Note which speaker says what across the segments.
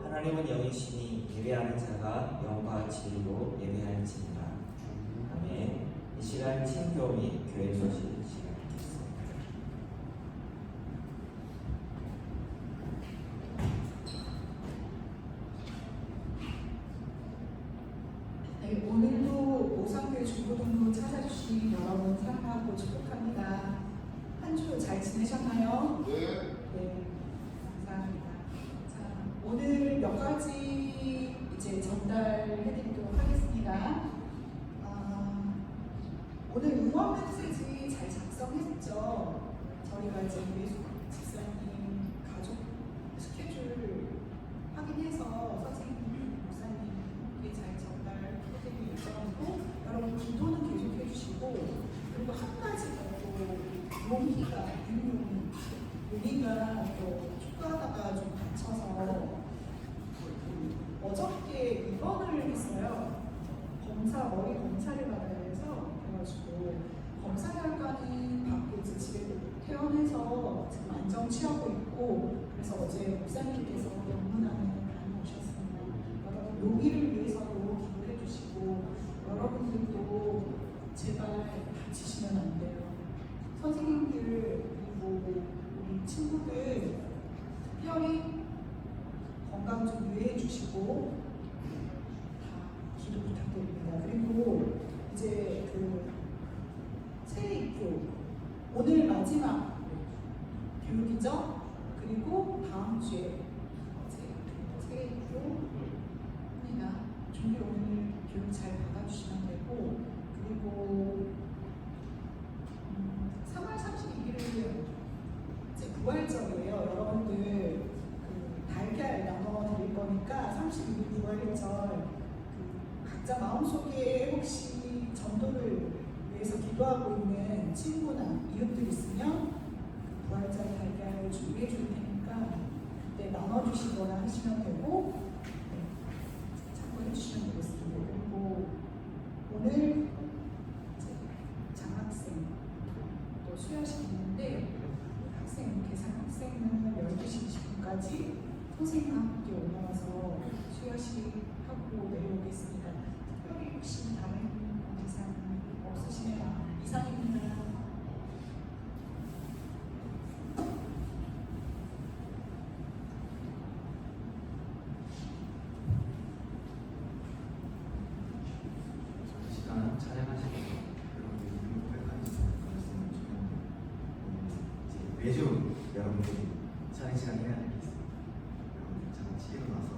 Speaker 1: 하나님은 영이시니 예배하는 자가 영과 진리로 예배할지니라. 아멘. 이 시간 친교 및 교회 소식 시간이겠습니다.
Speaker 2: 네, 오늘도 오상교회 중고등부 찾아주신 여러분 사랑하고 축복합니다. 한 주 잘 지내셨나요? 네, 감사합니다. 자, 오늘 몇 가지 이제 전달해드리도록 하겠습니다. 오늘 응원 메시지 잘 작성했죠? 저희가 이제 예수 집사님 가족 스케줄 확인해서 선생님, 목사님께 잘 전달해드릴 예정이고, 여러분 기도는 계속 해주시고, 그리고 한 가지 또 용기가 용이가 또 축구하다가 좀 다쳐서 어저께 입원을 했어요. 머리 검사를 받아야 해서. 그래가지고 검사 결과는 받고 이제 집에 퇴원해서 지금 안정 취하고 있고, 그래서 어제 목사님께서 영문안을 다녀오셨습니다. 여러분 용기를 위해서도 기도해 주시고, 여러분들도 제발 다치시면 안 돼요. 선생님들 그리고 우리 친구들 특별히 건강 좀 유의해 주시고 다 기도 부탁드립니다. 그리고 이제 그 세례교 오늘 마지막 교육이죠. 그리고 다음 주에 세례교 합니다. 준비 오늘 교육 잘 받아주시면 되고, 그리고 3월 32일은 이제 부활절이에요. 여러분들 그 달걀 나눠 드릴 거니까 32일 부활절 각자 마음속에 혹시 전도를 위해서 기도하고 있는 친구나 이웃들 있으면 부활절 달걀 준비해 줄 테니까 그때 나눠주시거나 하시면 되고, 참고해 주시면 되겠습니다. 그리고 오늘 장학생 또 수여식 있는데, 계산 학생은 12시 20분까지 선생님과 함께 올라와서 수여식 하고 내려오겠습니다. 특별히 혹시 다른 계산 없으시면 이상입니다.
Speaker 3: 시간 찬양하시면서 여러분들이 고백하는 말씀을 주는 매주 여러분들이 찬양 시간 해야 되겠습니다. 여러분들 다 같이 일어나서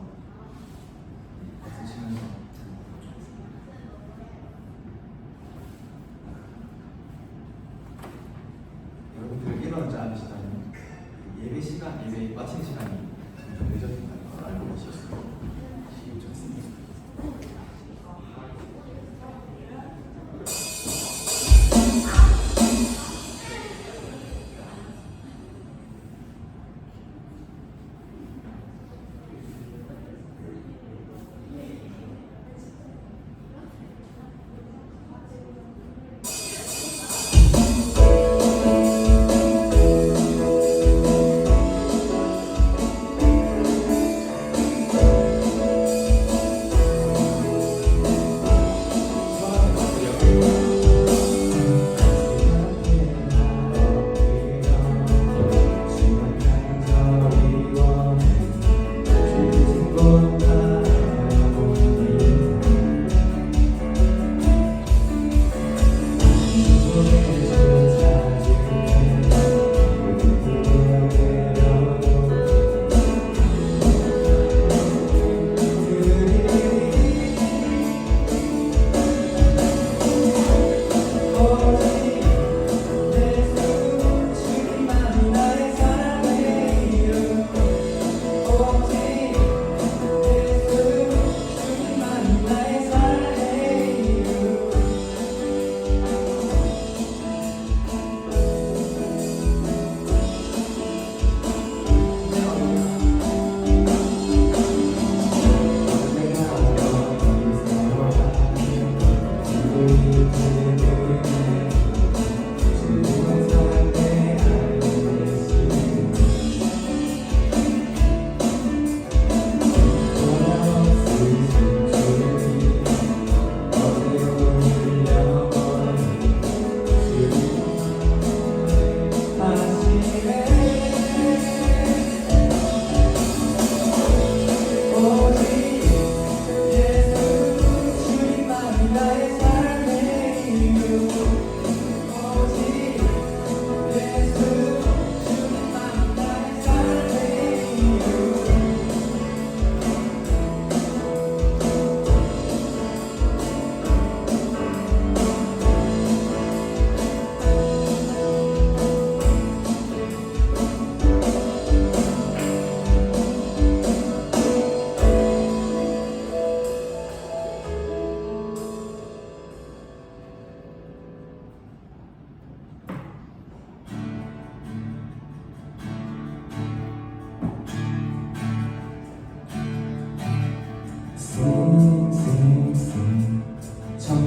Speaker 3: 박수 치면서 찬양하도록 하겠습니다. 여러분들 일어나지 않으시다면 예배 시간, 예배 마치는 시간이 점점 늦어진다는 걸 알고 계셨습니다. 좋습니다.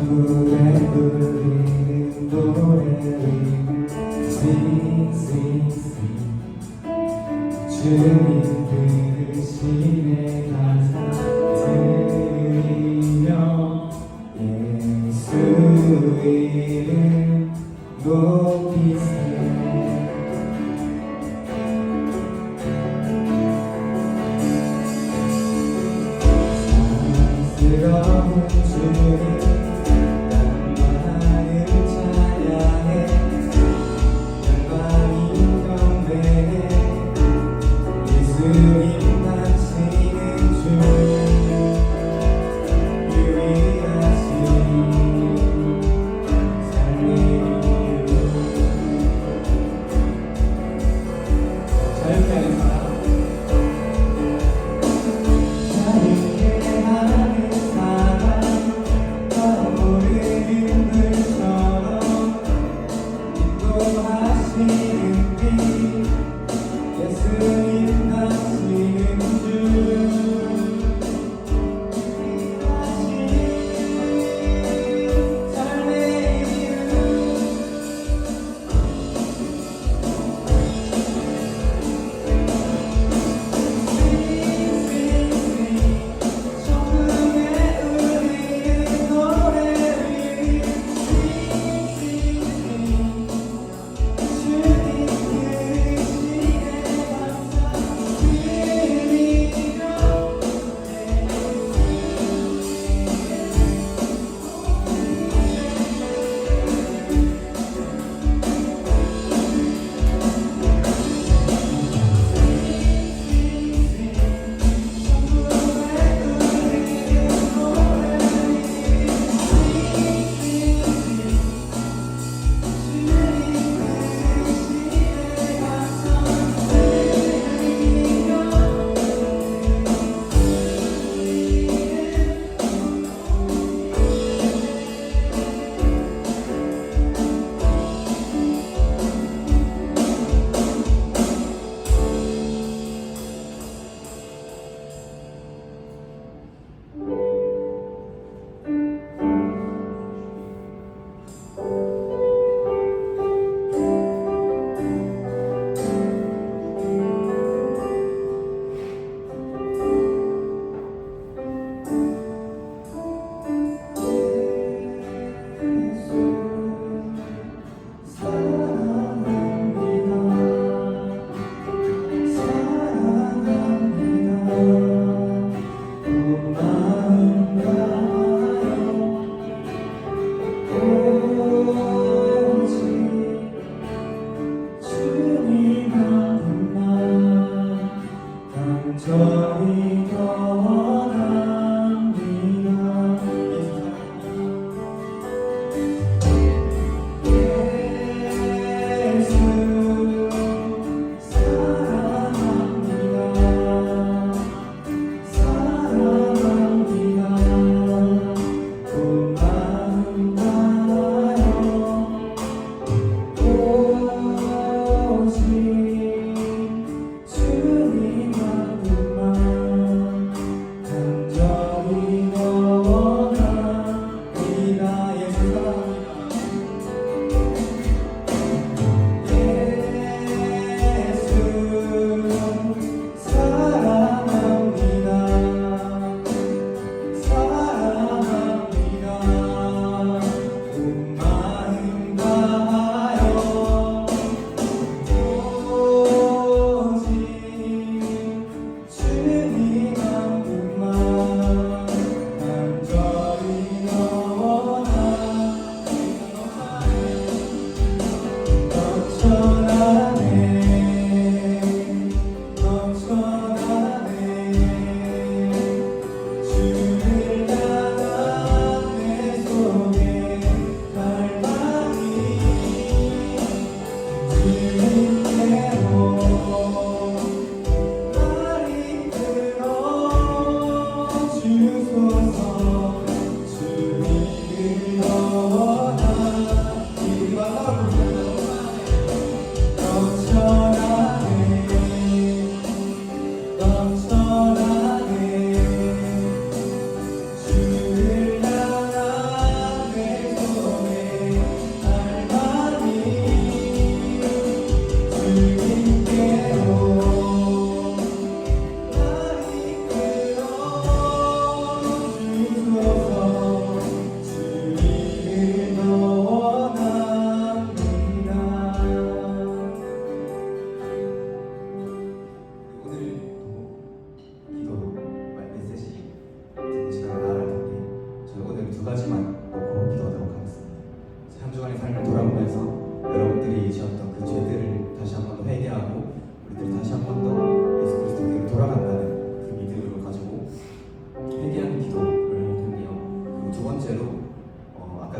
Speaker 3: 천국에 부르는 노래를 Sing, sing, sing 주님 들으시네 가사 들으며 예수 이름 높이세 사랑스러운 주님 나만을 찬양해 영광이 경배해 예수님 당신은 주 유일하신 삶의 이유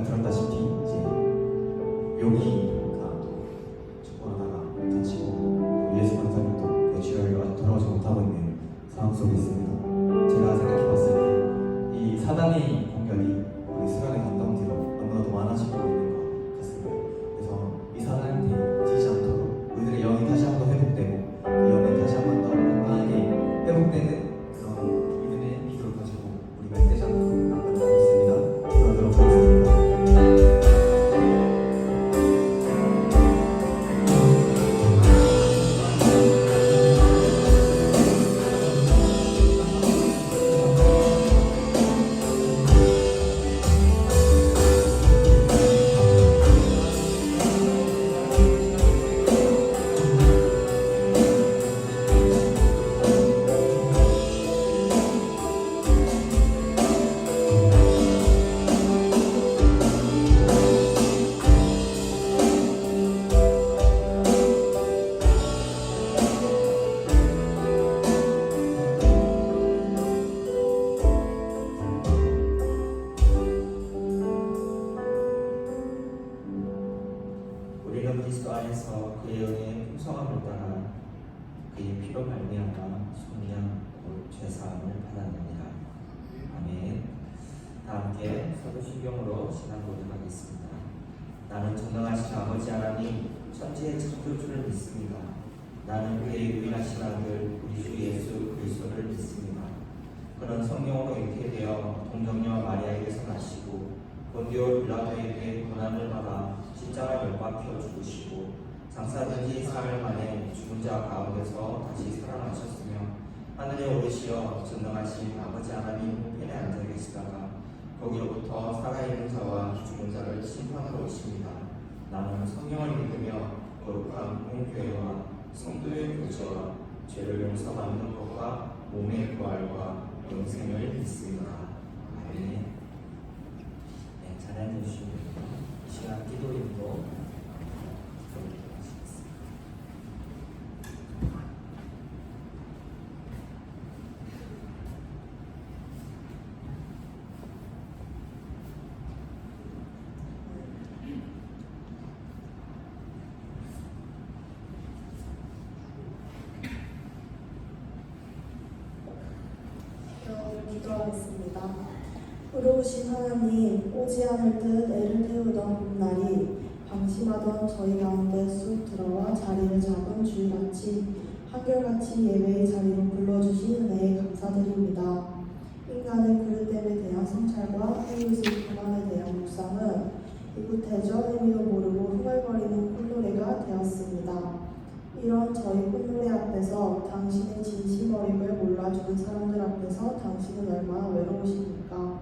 Speaker 3: 들었다시피 이제 용이가 또 축구하다가 다치고 또 예수 강사님 또 외출하려 아직 돌아오지 못하고 있는 상황 속에 있습니다. 제가 생각해봤을 때 이 사단의 공격이 우리 수련회 갔다 온 뒤로 너무나도 많아지고 있는 것 같습니다. 그래서 이 사단한테 지지 않도록 우리들의 영이 다시 한번 회복되고 그 영이 다시 한번 더 건강하게 회복되는 그런 믿음의 기도를 가지고 우리가 떼지 않도록 나가도록 하겠습니다. 기도하도록 하겠습니다.
Speaker 1: 우리는 그리스도 안에서 그의 은혜의 풍성함을 따라 그의 피로 말미암아 속량 곧 죄사함을 받았느니라. 아멘. 다 함께 사도신경으로 신앙 고백하겠습니다. 나는 전능하신 아버지 하나님 천지의 창조주를 믿습니다. 나는 그의 유일하신 아들 우리 주 예수 그리스도를 믿습니다. 그는 성령으로 잉태되어 동정녀 마리아에게서 나시고 본디오 빌라도에게 고난을 받아 십자가에 못 박혀 죽으시고 장사된 지 4일 만에 죽은 자 가운데서 다시 살아나셨으며 하늘에 오르시어 전능하신 아버지 하나님 우편에 앉아 계시다가 거기로부터 살아있는 자와 죽은 자를 심판하러 오십니다. 나는 성령을 믿으며 거룩한 공교회와 성도의 교제와 죄를 용서받는 것과 몸의 부활과 영생을 믿습니다. 아멘. 네, 잘 앉으시고 이 시간 기도인도 하시겠습니다.
Speaker 4: 기도하겠습니다. 의로우신 하나님, 오지 않을 듯 애를 태우던 봄날이 방심하던 저희 가운데 쑥 들어와 자리를 잡은 주일 아침 한결같이 예배의 자리로 불러주신 은혜에 감사드립니다. 인간의 그릇됨에 대한 성찰과 이웃의 고난에 대한 묵상은 이곳 대전 의미도 모르고 흥얼거리는 콧노래가 되었습니다. 이런 저희 콧노래 앞에서 당신의 진심 어림을 몰라주는 사람들 앞에서 당신은 얼마나 외로우십니까?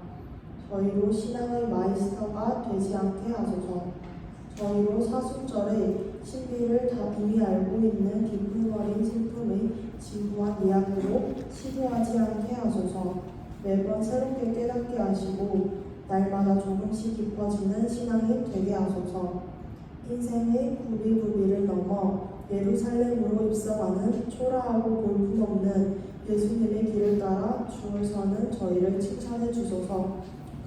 Speaker 4: 저희로 신앙의 마이스터가 되지 않게 하소서. 저희로 사순절의 신비를 다 이미 알고 있는 깊은 어린 슬픔의 진부한 이야기로 시도하지 않게 하소서. 매번 새롭게 깨닫게 하시고 날마다 조금씩 깊어지는 신앙이 되게 하소서. 인생의 굽이굽이를 넘어 예루살렘으로 입성하는 초라하고 볼품없는 예수님의 길을 따라 줄 서는 저희를 칭찬해 주소서.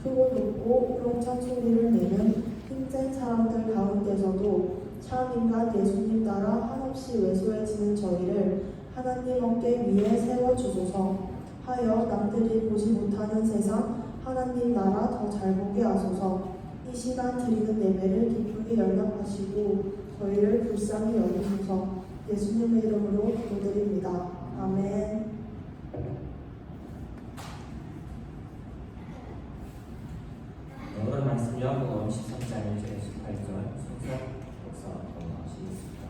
Speaker 4: 크고 높고 우렁찬 소리를 내는 힘센 사람들 가운데서도 참 인간 예수님 따라 한없이 왜소해지는 저희를 하나님 어깨 위에 세워주소서. 하여 남들이 보지 못하는 세상 하나님 나라 더 잘 보게 하소서. 이 시간 드리는 예배를 기쁘게 연락하시고 저희를 불쌍히 여기소서. 예수님의 이름으로 기도드립니다. 아멘.
Speaker 1: 오늘 말씀 요한복음 13장 1절에서 18절 순서 목사 나오시겠습니다.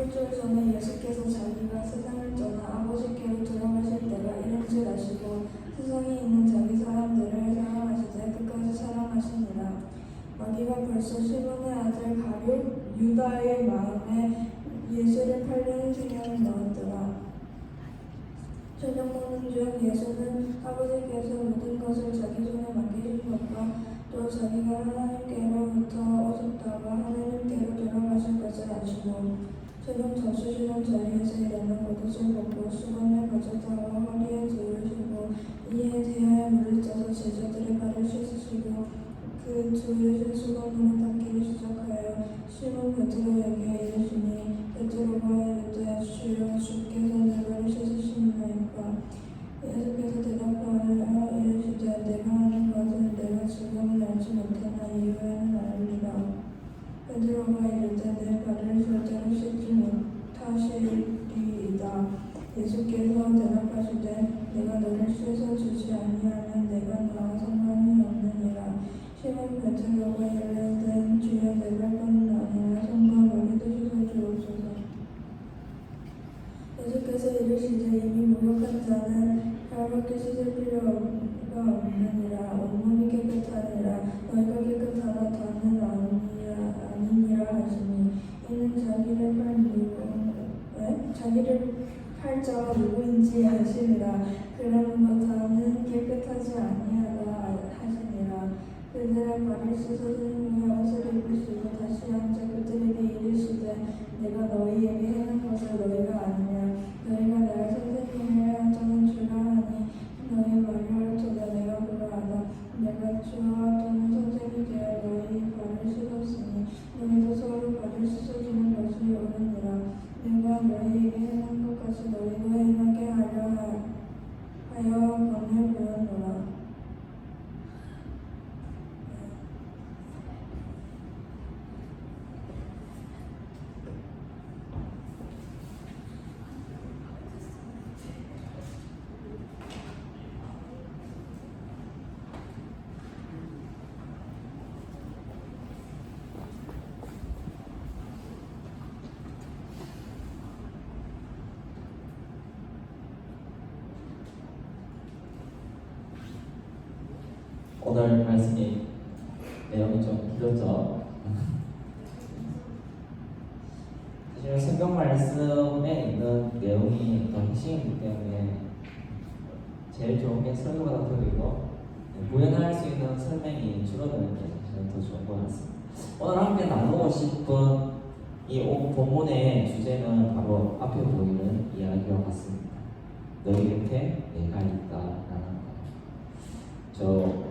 Speaker 4: 일주일 전에 예수께서 자기가 세상을 떠나 아버지께로 돌아가실 때가 이른 줄 아시고 세상에 있는 자기 사람들을 사랑하시되 끝까지 사랑하시니라. 마귀가 벌써 시몬의 아들 가룟 유다의 마음에 예수를 팔려는 생각을 넣었더라. 저녁 먹는 중 예수는 아버지께서 모든 것을 자기 손에 맡기신 것과 또 자기가 하나님께로부터 오셨다가 하나님께로 돌아가실 것을 아시고 저녁 젖으시던 자리에서 일어나 겉옷을 벗고 수건을 가져다가 허리에 두르시고 이에 대하여 물을 짜서 제자들의 발을 씻으시고 그 두르신 수건으로 닦기를 시작하여 시몬 베드로에게 이르시니 베드로가 이르되 주여 주께서 내 발을 씻으시나이까. 예수께서 대답하여 이르시되 내가 하는 것을 내가 지금은 알지 못하나 이후에는 알리라. 베드로가 이르되 내 발을 절대로 씻지 못하시리이다. 예수께서 대답하시되 내가 너를 씻어주지 아니하면 내가 나와 상관이 없느니라. 시몬 베드로가 이르되 주여 내 발뿐 아니라 손과 머리도 씻어주옵소서. 예수께서 이르시되 이미 목욕한 자는 발밖에 씻을 필요가 없느니라. 온몸이 깨끗하니라. 너희가 깨끗하다 다는 아니니라 하시니 이는 자기를 팔 자가 누구인지 아시니라. 그러므로 다는 깨끗하지 아니하다 하시니라. 그들의 발을 씻으신 후에 옷을 입으시고 다시 앉아 그들에게 이르시되 내가 너희에게 행한 것을 너희가 아느냐. 너희가 내가 선생님을 하자는 주라 하니 너희 말하였도다. 내가 그러하다. 내가 주와 또는 선생이 되어 너희 발을 씻었으니 너희도 서로 발을 씻어주는 것이 옳으니라. 내가 너희에게 행한 것같이 너희도 행하게 하여 권을 배우노라.
Speaker 1: 오늘 말씀이 내용이 좀 길었죠. 사실 성경 말씀에 있는 내용이 더 핵심이기 때문에 제일 좋은 게 설교가 들리고 구현할 수 있는 설명이 줄어드는 게 사실 더 좋은 것 같습니다. 오늘 함께 나누고 싶은 이 본문의 주제는 바로 앞에 보이는 이야기와 같습니다. 너희 곁에 내가 있다라는 거.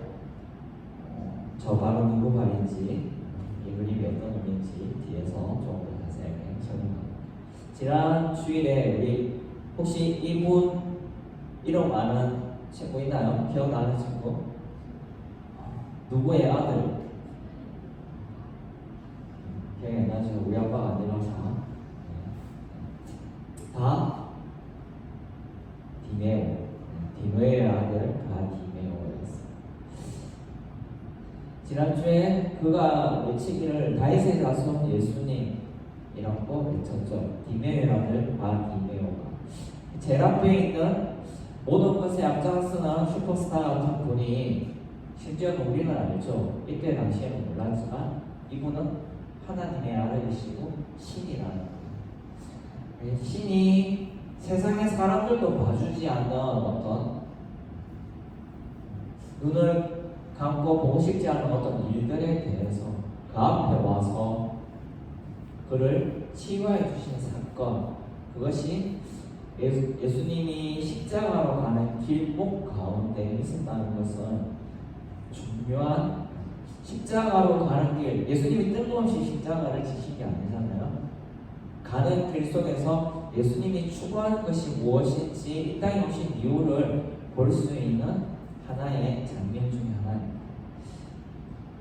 Speaker 1: 저 발은 누구 발인지, 이 그림이 어떤 의미인지 뒤에서 조금 더 자세하게 설명합니다. 지난 주일에 우리 혹시 이분 이름 아는 친구 있나요? 기억나는 친구? 누구의 아들? 기억이 안 나죠? 우리 아빠가 안 일어나서 다 디메오, 디메오의 아들 다 디메오였어요. 지난주에 그가 외치기를 다윗의 자손 예수님이라고 외쳤죠. 디메오의 아들 다 디메오가 제일 앞에 있는 모든 것에 앞장서는 슈퍼스타 같은 분이 심지어는 우리는 알죠. 이때 당시에는 몰랐지만 이분은 하나님의 아들이시고 신이라는 거예요. 신이 세상의 사람들도 봐주지 않는 어떤 눈을 감고 보고 싶지 않은 어떤 일들에 대해서 그 앞에 와서 그를 치유해 주신 사건, 그것이 예수님이 십자가로 가는 길목 가운데 있었다는 것은 중요한, 십자가로 가는 길, 예수님이 뜬금없이 십자가를 지신 게 아니잖아요. 가는 길 속에서 예수님이 추구하는 것이 무엇인지 이 땅에 오신 이유를 볼 수 있는 하나의 장면 중에 하나입니다.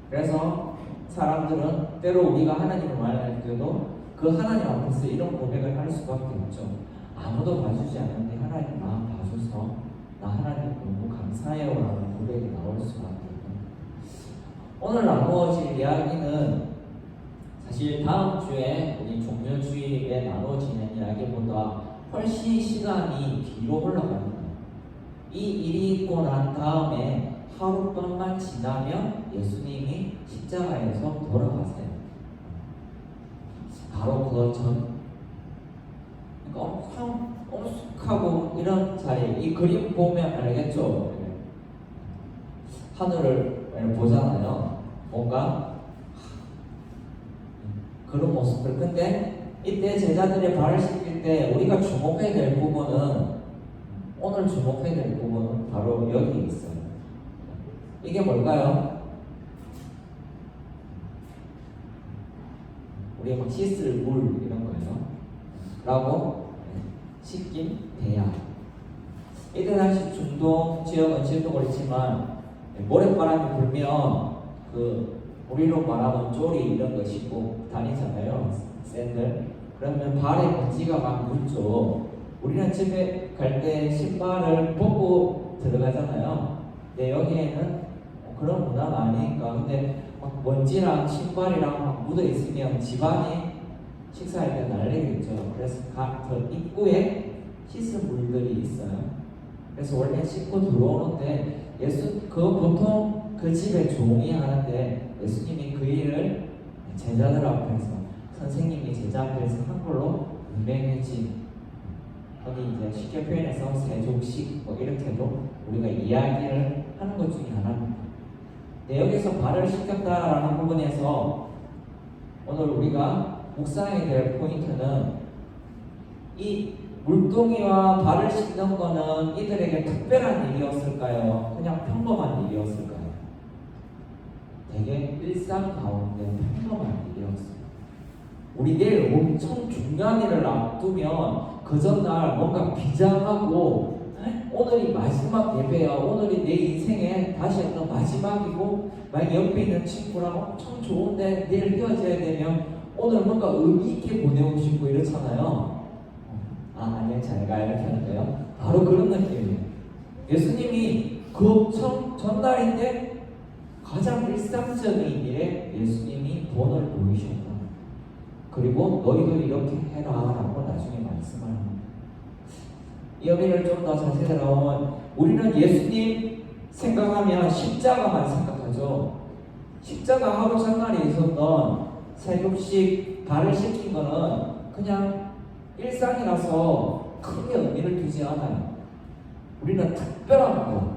Speaker 1: 그래서 사람들은 때로 우리가 하나님을 만날 때도 그 하나님 앞에서 이런 고백을 할 수밖에 없죠. 아무도 봐주지 않는데 하나님 마음 봐줘서 나 하나님 너무 감사해요 라는 고백이 나올 수밖에 없는. 오늘 나누어질 이야기는 사실
Speaker 5: 사실 다음 주에 우리 종료주일에 나눠지는 이야기보다 훨씬 시간이 뒤로 흘러갑니다. 이 일이 있고 난 다음에 하룻밤만 지나면 예수님이 십자가에서 돌아가세요. 바로 그 전, 그러니까 엄청 엄숙하고 이런 자리, 이 그림 보면 알겠죠? 하늘을 보잖아요. 뭔가 그런 모습들. 근데 이때 제자들의 발을 씻길 때 우리가 주목해야 될 부분은, 오늘 주목해야 될 부분은 바로 여기 있어요. 이게 뭘까요? 우리가 막 씻을 물 이런 거예요. 라고 씻긴 대야. 이때 당시 중동 지역은 지금도 그렇지만 모래바람이 불면 우리로 말하면 쪼리 이런 거 신고 다니잖아요. 샌들. 그러면 발에 먼지가 막 묻죠. 우리는 집에 갈 때 신발을 벗고 들어가잖아요. 근데 여기에는 그런 문화가 아니니까. 근데 막 먼지랑 신발이랑 막 묻어 있으면 집안이 식사할 때 난리겠죠. 그래서 그 입구에 씻은 물들이 있어요. 그래서 원래 씻고 들어오는데 보통 그 집에 종이 하는데 예수님이 그 일을 제자들 앞에서, 선생님이 제자 앞에서 한 걸로 유명해진, 거기 이제 쉽게 표현해서 세족식 뭐 이렇게도 우리가 이야기를 하는 것 중에 하나입니다. 근데 여기서 발을 씻겼다라는 부분에서 오늘 우리가 묵상해야 될 포인트는, 이 물동이와 발을 씻는 거는 이들에게 특별한 일이었을까요? 그냥 평범한 일이었을까요? 되게 일상 가운데 평범한 일이었어요. 우리 내일 엄청 중요한 일을 앞두면 그 전날 뭔가 비장하고, 오늘이 마지막 예배야, 오늘이 내 인생에 다시 한번 마지막이고, 만약 옆에 있는 친구랑 엄청 좋은데 내일 헤어져야 되면 오늘 뭔가 의미 있게 보내고 싶고 이렇잖아요. 아니요, 잘 가, 이렇게 하는데요. 바로 그런 느낌이에요. 예수님이 그 전날인데 가장 일상적인 일에 예수님이 본을 보이셨다. 그리고 너희도 이렇게 해라 라고 나중에 말씀을 합니다. 이 여기를 좀 더 자세히 들어보면, 우리는 예수님 생각하면 십자가만 생각하죠. 십자가 하루 전날에 있었던 세급식 발을 씻긴 거는 그냥 일상이라서 크게 의미를 두지 않아요. 우리는 특별한 거,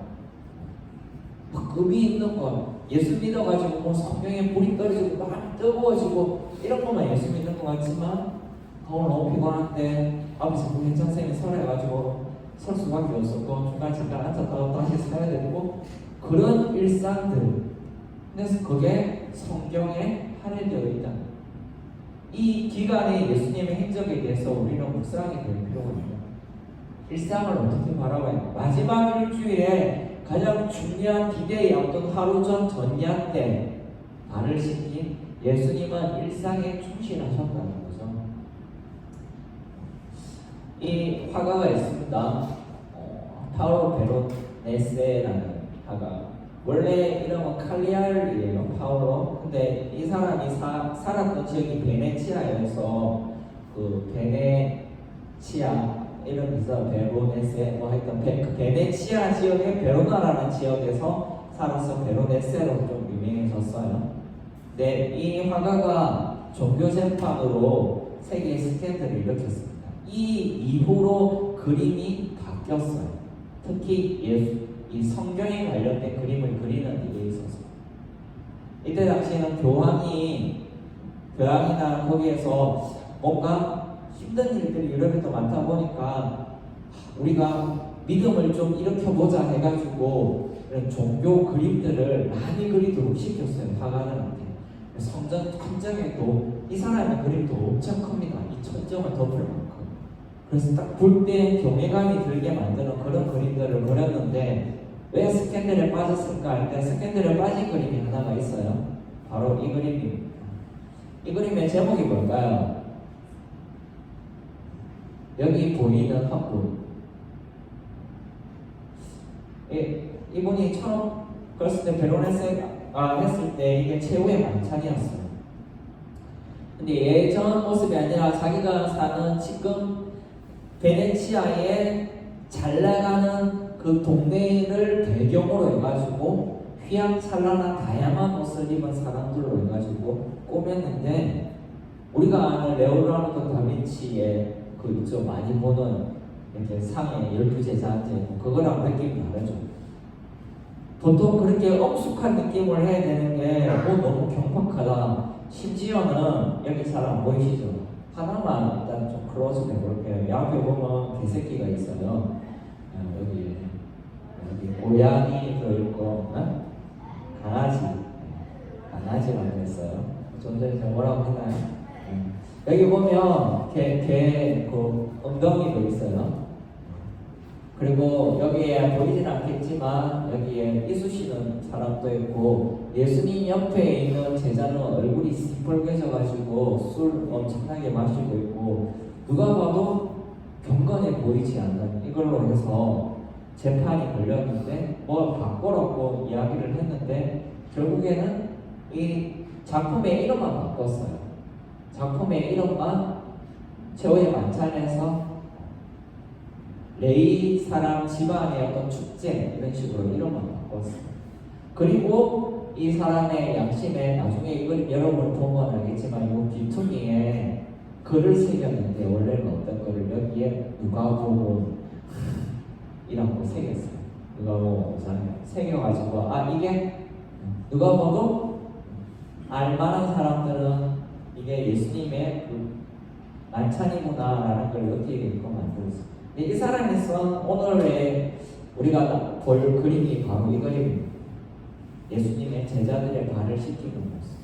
Speaker 5: 막 의미 있는 거, 예수 믿어가지고 뭐 성경에 불이 떨어지고 막 뜨거워지고 이런 것만 예수 믿는 것 같지만, 오늘 너무 피곤한데 앞에서 부인장 선생님이 설해가지고 설 수밖에 없었고, 중간 잠깐 앉았다가 다시 서야 되고, 그런 일상들. 그래서 그게 성경에 할애되어 있다. 이 기간에 예수님의 행적에 대해서 우리는 묵상하게 될 필요가 있다. 일상을 어떻게 바라봐야, 마지막 일주일에 가장 중요한 디데이, 어떤 하루 전 전야 때 발을 씻긴 예수님은 일상에 충실하셨다는 거죠. 이 화가가 있습니다. 파울로 베로네세라는 화가. 원래 이름은 칼리알이에요, 파울로. 근데 이 사람이 살았던 지역이 베네치아여서 그 베네치아 이름 있어요. 베로네세 뭐 하여튼 그 베네치아 지역의 베로나라는 지역에서 살아서 베로네세로 좀 유명해졌어요. 근데 이 화가가 종교 재판으로 세계의 스캔들을 일으켰습니다. 이 이후로 그림이 바뀌었어요. 특히 이 성경에 관련된 그림을 그리는 일에 있어서, 이때 당시에는 교황이나 거기에서 뭔가 힘든 일들이 유럽에도 많다 보니까 우리가 믿음을 좀 일으켜보자 해가지고 이런 종교 그림들을 많이 그리도록 시켰어요, 화가들한테. 성전에도 이 사람의 그림도 엄청 큽니다. 이 천정을 덮을 만큼. 그래서 딱 볼 때 경외감이 들게 만드는 그런 그림들을 그렸는데, 왜 스캔들에 빠졌을까 할 때 스캔들에 빠진 그림이 하나가 있어요. 바로 이 그림입니다. 이 그림의 제목이 뭘까요? 여기 보이는 한분. 이분이 처음 그랬을 때 베로네세가 했을 때 이게 최후의 만찬이었어요. 근데 예전 모습이 아니라 자기가 사는 지금 베네치아에 잘 나가는 그 동네를 배경으로 해가지고 휘황찬란한 다양한 옷을 입은 사람들로 해가지고 꾸몄는데, 우리가 아는 레오나르도 다빈치의 그 있죠, 많이 보는 이렇게 상에 12제자 앉아있고 그거랑 느낌이 다르죠. 보통 그렇게 엄숙한 느낌을 해야 되는 게 너무 경박하다. 심지어는 여기 잘 안 보이시죠? 하나만 일단 좀 클로즈업 해볼게요. 옆에 보면 개새끼가 있어요. 여기 고양이도 있고, 강아지라고 했어요. 좀 전에 제가 뭐라고 했나요? 여기 보면 개 그 엉덩이도 있어요. 그리고 여기에 보이진 않겠지만 여기에 이쑤시는 사람도 있고, 예수님 옆에 있는 제자는 얼굴이 시뻘개져가지고 술 엄청나게 마시고 있고, 누가 봐도 경건해 보이지 않는 이걸로 해서 재판이 걸렸는데 뭐 바꾸라고 이야기를 했는데 결국에는 이 작품의 이름만 바꿨어요. 작품의 이름만 최후의 만찬에서 레이 사람 집안의 어떤 축제 이런 식으로 이름만 바꿨어요. 그리고 이 사람의 양심에 나중에 이걸 여러분 보면 알겠지만 이 뒤통이에 글을 새겼는데 원래는 어떤 글을 여기에 누가복음 이라고 새겼어요. 누가복음 새겨가지고 이게 누가복음 알만한 사람들은 이게 예수님의 그 만찬이구나라는 걸 느끼게끔 만들었어요. 이 사람에서 오늘의 우리가 볼 그림이 바로 이 그림입니다. 예수님의 제자들의 발을 씻기는 모습.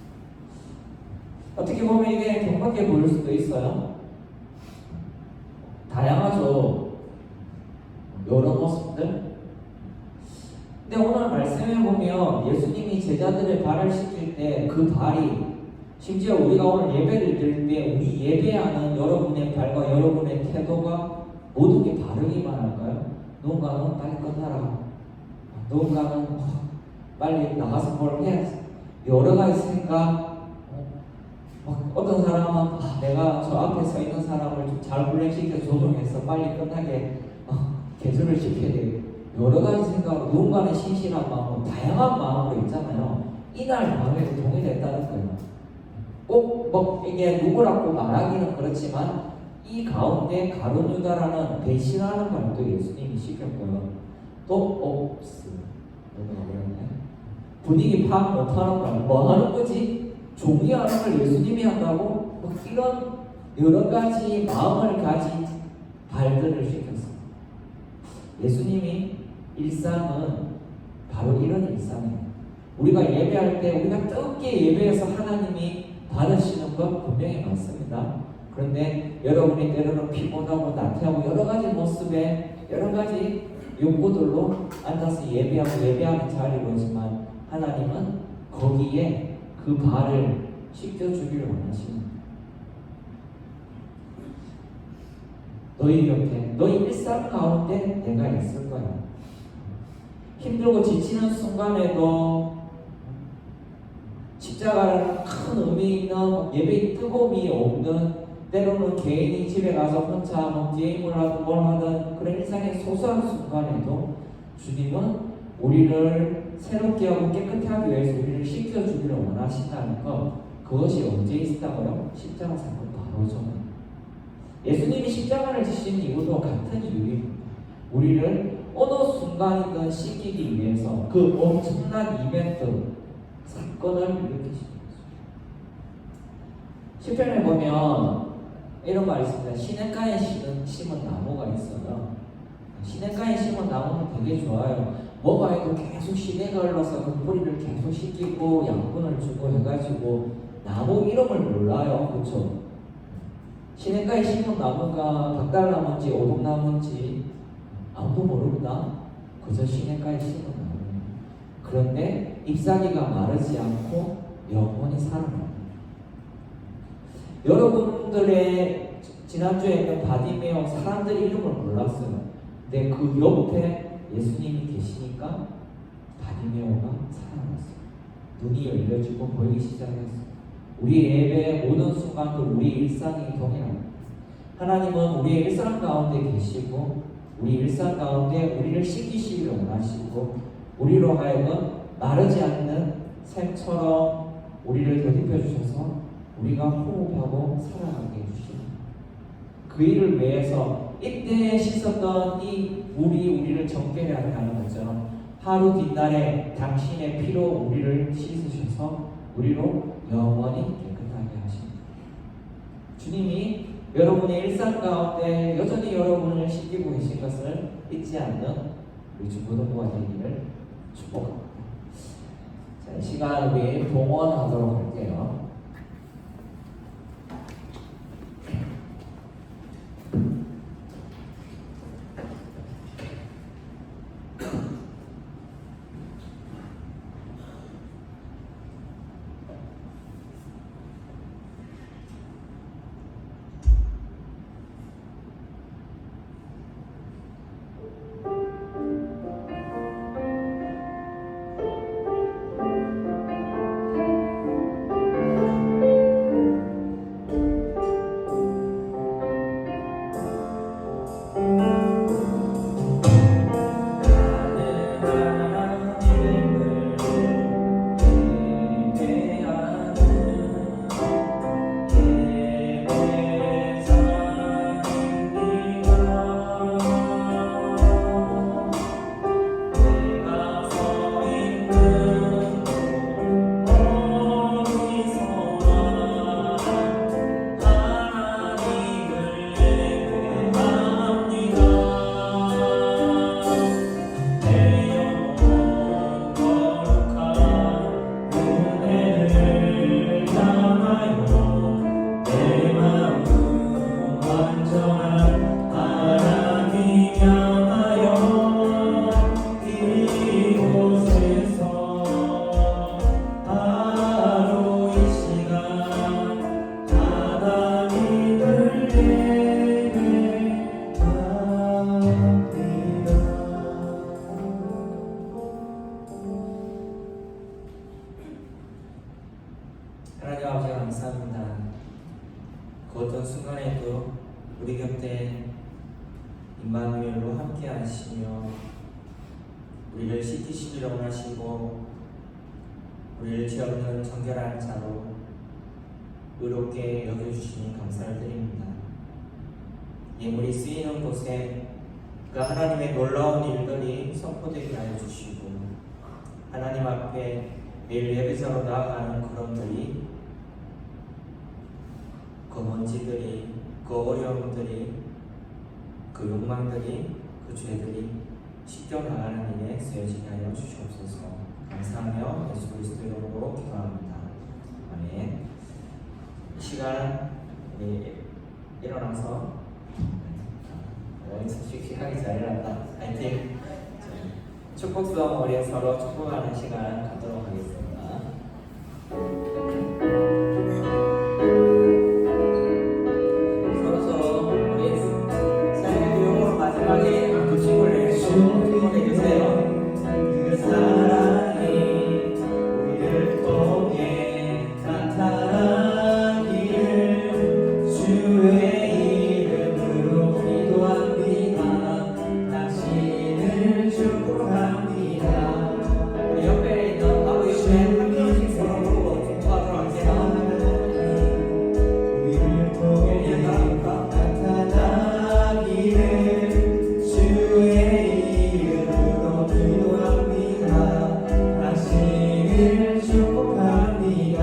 Speaker 5: 어떻게 보면 이게 경박해 보일 수도 있어요. 다양하죠. 여러 모습들. 근데 오늘 말씀에 보면 예수님이 제자들의 발을 씻길 때 그 발이, 심지어 우리가 오늘 예배를 드릴 때 우리 예배하는 여러분의 발과 여러분의 태도가 모든 게 다르기만 할까요? 누군가는 빨리 끝나라, 누군가는 빨리 나가서 뭘 해야지, 여러 가지 생각. 어떤 사람은 내가 저 앞에 서 있는 사람을 좀 잘 훈련시켜 조정해서 빨리 끝나게 개조를 시켜야 되고, 여러 가지 생각으로, 누군가는 신실한 마음, 다양한 마음으로 있잖아요. 이날 마음에 동의됐다는 거예요. 꼭 이게 누구라고 말하기는 그렇지만 이 가운데 가룟 유다라는 배신하는 말도 예수님이 시켰고요. 또 분위기 파악 못하는 말, 뭐 하는 거지? 종이하는 걸 예수님이 한다고? 이런 여러 가지 마음을 가진 발들을 시켰어요. 예수님이 일상은 바로 이런 일상이에요. 우리가 예배할 때 우리가 뜨겁게 예배해서 하나님이 받으시는 것 분명히 맞습니다. 그런데 여러분이 때로는 피곤하고 나태하고 여러 가지 모습에 여러 가지 욕구들로 앉아서 예배하는 자리로지만 하나님은 거기에 그 발을 씻겨주기를 원하십니다. 너희 곁에, 너희 일상 가운데 내가 있을 거야. 힘들고 지치는 순간에도 십자가라는 큰 의미 있는 예배의 뜨거움이 없는, 때로는 개인이 집에 가서 혼자 게임을 하든 뭘 하든 그런 일상의 소소한 순간에도 주님은 우리를 새롭게 하고 깨끗게 하기 위해서 우리를 씻겨주기를 원하신다는 것, 그것이 언제 있었다고요? 십자가 사건 바로 전에. 예수님이 십자가를 지신 이유도 같은 이유입니다. 우리를 어느 순간이든 씻기기 위해서 그 엄청난 이벤트, 사건을 일으키신 거죠. 시편에 보면 이런 말이 있습니다. 시냇가에 심은 나무가 있어요. 시냇가에 심은 나무는 되게 좋아요. 뭐가 해도 계속 시내가 흘러서 그 뿌리를 계속 씻기고 양분을 주고 해가지고 나무 이름을 몰라요. 그렇죠? 시냇가에 심은 나무가 닭달나무인지 오동나무인지 아무도 모릅니다. 그저 시냇가에 심은 나무예요. 그런데 잎사귀가 마르지 않고 영원히 살아납니다. 여러분들의 지난주에 있는 바디메오 사람들이 이름을 몰랐어요. 근데 그 옆에 예수님이 계시니까 바디메오가 살아났어요. 눈이 열려지고 보이기 시작했어요. 우리 예배의 모든 순간들 우리 일상이 동일합니다. 하나님은 우리의 일상 가운데 계시고 우리 일상 가운데 우리를 씻기시기를 원하시고 우리로 하여금 마르지 않는 샘처럼 우리를 더듬혀 주셔서 우리가 호흡하고 살아가게 해주십니다. 그 일을 위해서 이때 씻었던 이 물이 우리를 정결하게 하는 것처럼 하루 뒷날에 당신의 피로 우리를 씻으셔서 우리로 영원히 깨끗하게 하십니다. 주님이 여러분의 일상 가운데 여전히 여러분을 씻기고 계신 것을 잊지 않는 우리 중고등부가 되기를 축복합니다. 자, 이 시간 우리 동원하도록 할게요. 하나님 아버지 감사합니다. 그 어떤 순간에도 우리 곁에 임마누엘로 함께 하시며 우리를 씻기시기를 원하시고 우리를 죄 없는 정결한 자로 의롭게 여겨주시니 감사를 드립니다. 예물이 쓰이는 곳에 그 하나님의 놀라운 일들이 선포되게 하여 주시고 하나님 앞에 매일 예배자로 나아가는 그런들이 그 먼지들이 그 어려움들이 그 욕망들이 그 죄들이 씻겨나가는 일에 쓰여지게 하여 주시옵소서. 감사하며 예수 그리스도 이름으로 기도합니다. 아멘. 이 시간 우리 일어나서 시간이 잘 일어났다. 파이팅. 축복성 우리 서로 축복하는 시간 갖도록 하겠습니다. 서로 우리 사랑의 교육으로 마지막에 교식을 축복해주세요. 그 사랑이 우리를 통해 나타나기를 주의 이름으로 기도합니다. 당신을 축복합니다. 우리 옆에 있는 바로 옆에 한 명씩 서로 축복하도록 할게요.
Speaker 3: 우리를 통해 나타나기를 주의 이름으로 기도합니다. 당신을 축복합니다.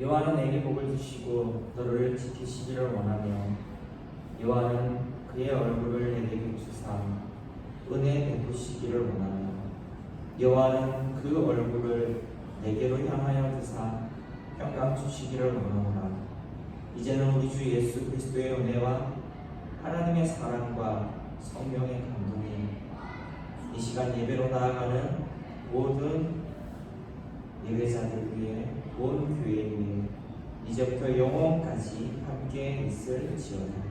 Speaker 1: 여호와는 내게 복을 주시고 너를 지키시기를 원하며 여호와는 그의 얼굴을 내게 비추사 은혜 베푸시기를 원하며 여호와는 그 얼굴을 내게로 향하여 드사 평강 주시기를 원하노라. 이제는 우리 주 예수 그리스도의 은혜와 하나님의 사랑과 성령의 감동이 이 시간 예배로 나아가는 모든 예배자들 위해 온 교회 위에 이제부터 영원까지 함께 있을지어다.